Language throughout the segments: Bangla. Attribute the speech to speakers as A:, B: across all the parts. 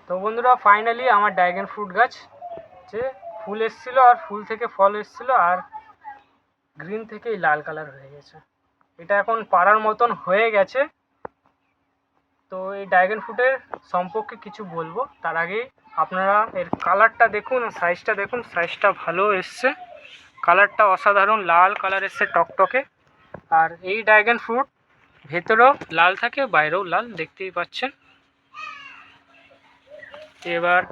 A: তো বন্ধুরা ফাইনালি আমার ড্রাগন ফ্রুট গাছ যে ফুল এসেছিলো আর ফুল থেকে ফল এসেছিলো আর গ্রিন থেকেই লাল কালার হয়ে গেছে। এটা এখন পাড়ার মতন হয়ে গেছে। তো এই ড্রাগন ফ্রুটের সম্পর্কে কিছু বলবো, তার আগে আপনারা এর কালারটা দেখুন, সাইজটা দেখুন, সাইজটা ভালো এসছে, কালারটা অসাধারণ লাল কালার এসছে টকটকে। আর এই ড্রাগন ফ্রুট ভেতরেও লাল থাকে, বাইরেও লাল, দেখতেই পাচ্ছেন। এবার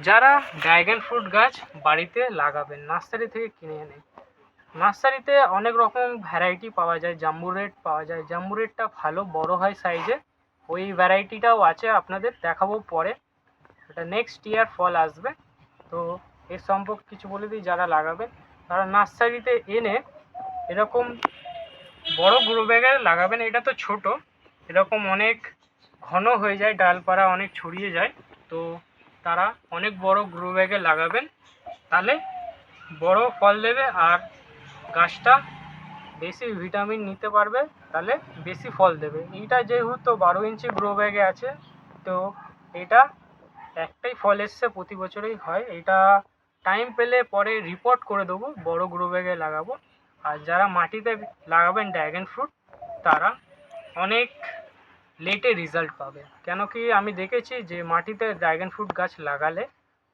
A: যারা ড্রাগন ফ্রুট গাছ বাড়িতে লাগাবেন নার্সারি থেকে কিনে এনে, নার্সারিতে অনেক রকম ভ্যারাইটি পাওয়া যায়, জাম্বু রেড পাওয়া যায়, জাম্বু রেডটা ভালো বড় হয় সাইজে, ওই ভ্যারাইটিটাও আছে, আপনাদের দেখাবো পরে, এটা নেক্সট ইয়ার ফল আসবে। তো এর সম্পর্কে কিছু বলে দিই, যারা লাগাবেন তারা নার্সারিতে এনে এরকম বড় গ্রো ব্যাগে লাগাবেন। এটা তো ছোট, এরকম অনেক ঘন হয়ে যায়, ডালপালা অনেক ছড়িয়ে যায়, তো তারা অনেক বড় গ্রো ব্যাগে লাগাবেন, তাহলে বড় ফল দেবে আর গাছটা বেশি ভিটামিন নিতে পারবে, তাহলে বেশি ফল দেবে। এইটা যেহেতু 12 ইঞ্চি গ্রো ব্যাগে আছে, তো এটা একটাই ফল এসছে, প্রতি বছরই হয়। এটা টাইম পেলে পরে রিপোর্ট করে দেবো, বড় গ্রো ব্যাগে লাগাবো। আর যারা মাটিতে লাগাবেন ড্রাগন ফ্রুট, তারা অনেক লেটে রেজাল্ট পাবে, কেন কি আমি দেখেছি যে মাটিতে ড্রাগন ফ্রুট গাছ লাগালে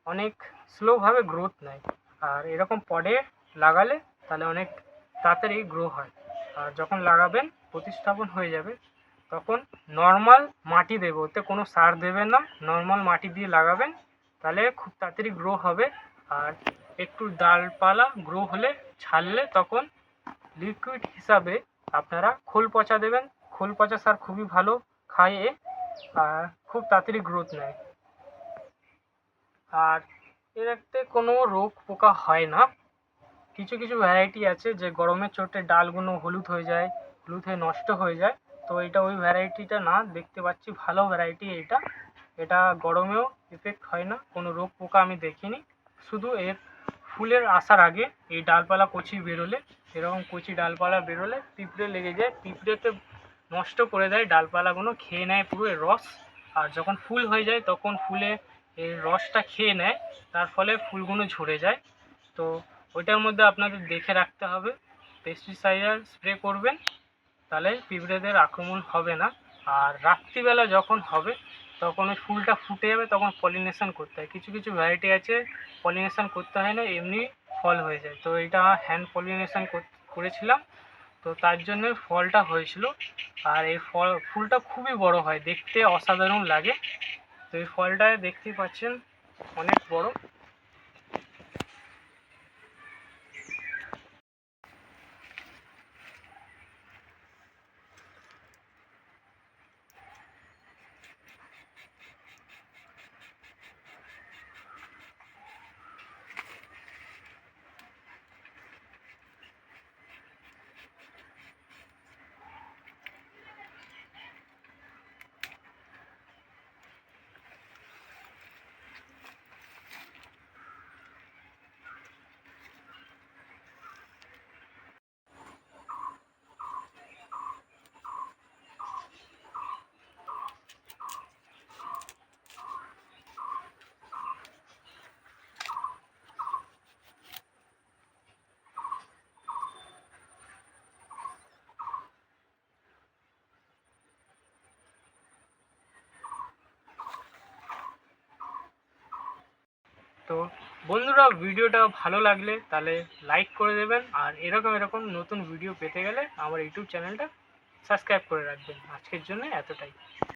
A: অনেক স্লোভাবে গ্রোথ নেয়, আর এরকম পটে লাগালে তাহলে অনেক তাড়াতাড়ি গ্রো হয়। আর যখন লাগাবেন প্রতিস্থাপন হয়ে যাবে, তখন নর্মাল মাটি দেবে, ওতে কোনো সার দেবেন না, নর্মাল মাটি দিয়ে লাগাবেন, তাহলে খুব তাড়াতাড়ি গ্রো হবে। আর একটু ডালপালা গ্রো হলে ছাড়লে তখন লিকুইড হিসাবে আপনারা খোল পচা দেবেন, খোল পচা সার খুবই ভালো, খায় আর খুব তাড়াতাড়ি গ্রোথ নেয়। আর এতে কোনো রোগ পোকা হয় না। কিছু কিছু ভ্যারাইটি আছে যে গরমের চোটে ডালগুলো হলুদ হয়ে যায়, হলুদ হয়ে নষ্ট হয়ে যায়, তো এটা ওই ভ্যারাইটিটা না, দেখতে পাচ্ছি ভালো ভ্যারাইটি এটা, এটা গরমেও এফেক্ট হয় না, কোনো রোগ পোকা আমি দেখিনি। শুধু এর ফুলের আসার আগে এই ডালপালা কচি বেরোলে, এরকম কচি ডালপালা বেরোলে পিঁপড়ে লেগে যায়, পিঁপড়েতে নষ্ট করে দেয় ডালপালাগুলো, খেয়ে নেয় পুরো এর রস। আর যখন ফুল হয়ে যায় তখন ফুলে এর রসটা খেয়ে নেয়, তার ফলে ফুলগুলো ঝরে যায়। তো ওইটার মধ্যে আপনাদের দেখে রাখতে হবে, পেস্টিসাইড স্প্রে করবেন, তাহলে পিঁপড়েদের আক্রমণ হবে না। আর রাত্রিবেলা যখন হবে তখন ওই ফুলটা ফুটে যাবে, তখন পলিনেশন করতে হয়। কিছু কিছু ভ্যারাইটি আছে পলিনেশন করতে হয় না, এমনি ফল হয়ে যায়, তো এটা হ্যান্ড পলিনেশন করেছিলাম, তো তার জন্য ফলটা হয়েছিল। আর এই ফুলটা খুবই বড় হয়, দেখতে অসাধারণ লাগে। তো এই ফলটা দেখতেই পাচ্ছেন অনেক বড়। তো বন্ধুরা ভিডিওটা ভালো লাগলে তাহলে লাইক করে দেবেন, আর এরকম এরকম নতুন ভিডিও পেতে গেলে আমার ইউটিউব চ্যানেলটা সাবস্ক্রাইব করে রাখবেন। আজকের জন্য এতটাই।